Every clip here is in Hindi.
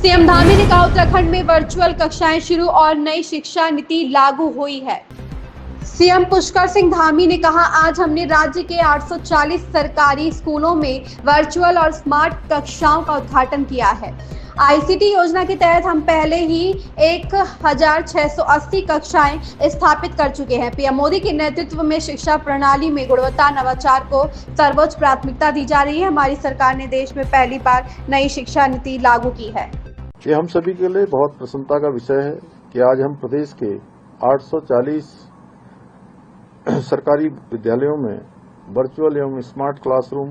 सीएम धामी ने कहा उत्तराखंड में वर्चुअल कक्षाएं शुरू और नई शिक्षा नीति लागू हुई है। सीएम पुष्कर सिंह धामी ने कहा आज हमने राज्य के 840 सरकारी स्कूलों में वर्चुअल और स्मार्ट कक्षाओं का उद्घाटन किया है। आईसीटी योजना के तहत हम पहले ही 1680 कक्षाएं स्थापित कर चुके हैं। पीएम मोदी के नेतृत्व में शिक्षा प्रणाली में गुणवत्ता नवाचार को सर्वोच्च प्राथमिकता दी जा रही है। हमारी सरकार ने देश में पहली बार नई शिक्षा नीति लागू की है। ये हम सभी के लिए बहुत प्रसन्नता का विषय है कि आज हम प्रदेश के 840 सरकारी विद्यालयों में वर्चुअल एवं स्मार्ट क्लासरूम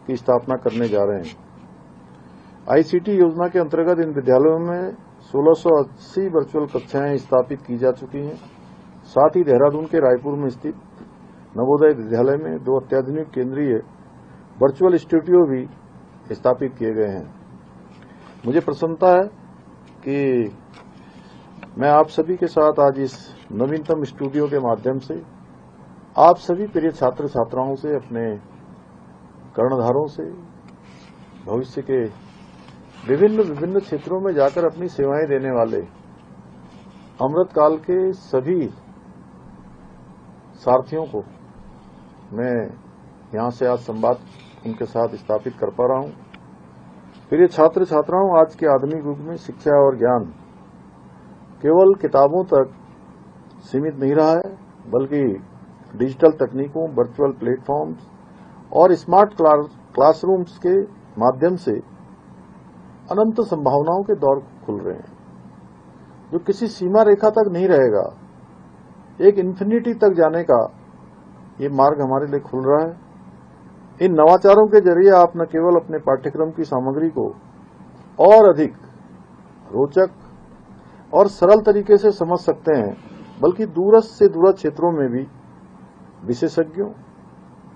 की स्थापना करने जा रहे हैं। आईसीटी योजना के अंतर्गत इन विद्यालयों में 1680 वर्चुअल कक्षाएं स्थापित की जा चुकी हैं। साथ ही देहरादून के रायपुर में स्थित नवोदय विद्यालय में 2 अत्याधुनिक केंद्रीय वर्चुअल स्टूडियो भी स्थापित किए गए हैं। मुझे प्रसन्नता है कि मैं आप सभी के साथ आज इस नवीनतम स्टूडियो के माध्यम से आप सभी प्रिय छात्र छात्राओं से, अपने कर्णधारों से भविष्य के विभिन्न क्षेत्रों में जाकर अपनी सेवाएं देने वाले अमृतकाल के सभी सारथियों को मैं यहां से आज संवाद उनके साथ स्थापित कर पा रहा हूं। प्रिय छात्र छात्राओं, आज के आधुनिक युग में शिक्षा और ज्ञान केवल किताबों तक सीमित नहीं रहा है, बल्कि डिजिटल तकनीकों, वर्चुअल प्लेटफॉर्म्स और स्मार्ट क्लासरूम्स के माध्यम से अनंत संभावनाओं के दौर खुल रहे हैं, जो किसी सीमा रेखा तक नहीं रहेगा। एक इन्फिनिटी तक जाने का ये मार्ग हमारे लिए खुल रहा है। इन नवाचारों के जरिए आप न केवल अपने पाठ्यक्रम की सामग्री को और अधिक रोचक और सरल तरीके से समझ सकते हैं, बल्कि दूरस्थ से दूर क्षेत्रों में भी विशेषज्ञों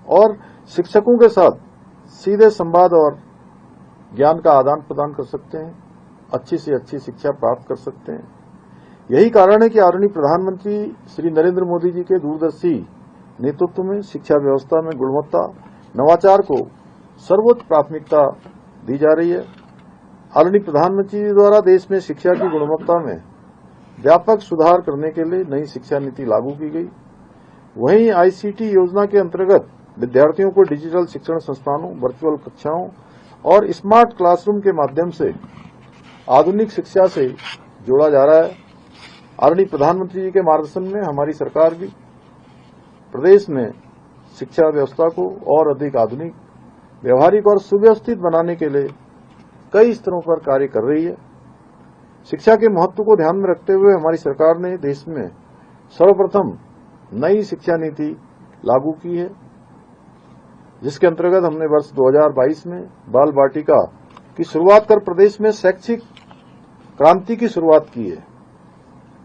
और शिक्षकों के साथ सीधे संवाद और ज्ञान का आदान प्रदान कर सकते हैं, अच्छी से अच्छी शिक्षा प्राप्त कर सकते हैं। यही कारण है कि आदरणीय प्रधानमंत्री श्री नरेंद्र मोदी जी के दूरदर्शी नेतृत्व में शिक्षा व्यवस्था में गुणवत्ता नवाचार को सर्वोच्च प्राथमिकता दी जा रही है। आदरणीय प्रधानमंत्री जी द्वारा देश में शिक्षा की गुणवत्ता में व्यापक सुधार करने के लिए नई शिक्षा नीति लागू की गई। वहीं आईसीटी योजना के अंतर्गत विद्यार्थियों को डिजिटल शिक्षण संस्थानों, वर्चुअल कक्षाओं और स्मार्ट क्लासरूम के माध्यम से आधुनिक शिक्षा से जोड़ा जा रहा है। आदरणीय प्रधानमंत्री जी के मार्गदर्शन में हमारी सरकार भी प्रदेश में शिक्षा व्यवस्था को और अधिक आधुनिक, व्यवहारिक और सुव्यवस्थित बनाने के लिए कई स्तरों पर कार्य कर रही है। शिक्षा के महत्व को ध्यान में रखते हुए हमारी सरकार ने देश में सर्वप्रथम नई शिक्षा नीति लागू की है, जिसके अंतर्गत हमने वर्ष 2022 में बाल बाटिका की शुरुआत कर प्रदेश में शैक्षिक क्रांति की शुरुआत की है।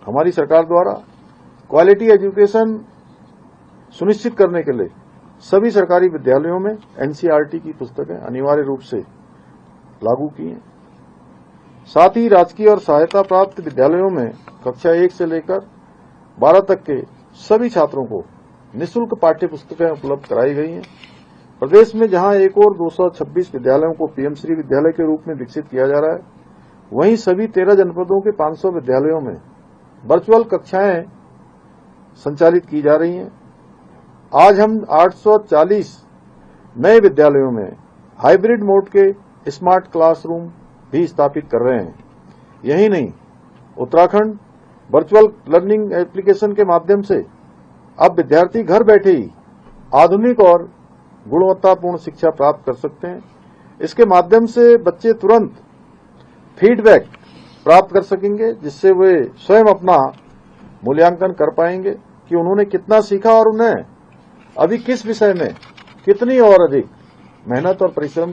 हमारी सरकार द्वारा क्वालिटी एजुकेशन सुनिश्चित करने के लिए सभी सरकारी विद्यालयों में एनसीईआरटी की पुस्तकें अनिवार्य रूप से लागू की हैं। साथ ही राजकीय और सहायता प्राप्त विद्यालयों में कक्षा 1 से लेकर 12 तक के सभी छात्रों को निःशुल्क पाठ्य पुस्तकें उपलब्ध कराई गई हैं। प्रदेश में जहां एक और 226 विद्यालयों को पीएम श्री विद्यालय के रूप में विकसित किया जा रहा है, वहीं सभी 13 जनपदों के 500 विद्यालयों में वर्चुअल कक्षाएं संचालित की जा रही हैं। आज हम 840 नए विद्यालयों में हाइब्रिड मोड के स्मार्ट क्लासरूम भी स्थापित कर रहे हैं। यही नहीं, उत्तराखंड वर्चुअल लर्निंग एप्लीकेशन के माध्यम से अब विद्यार्थी घर बैठे ही आधुनिक और गुणवत्तापूर्ण शिक्षा प्राप्त कर सकते हैं। इसके माध्यम से बच्चे तुरंत फीडबैक प्राप्त कर सकेंगे, जिससे वे स्वयं अपना मूल्यांकन कर पाएंगे कि उन्होंने कितना सीखा और उन्हें अभी किस विषय में कितनी और अधिक मेहनत और परिश्रम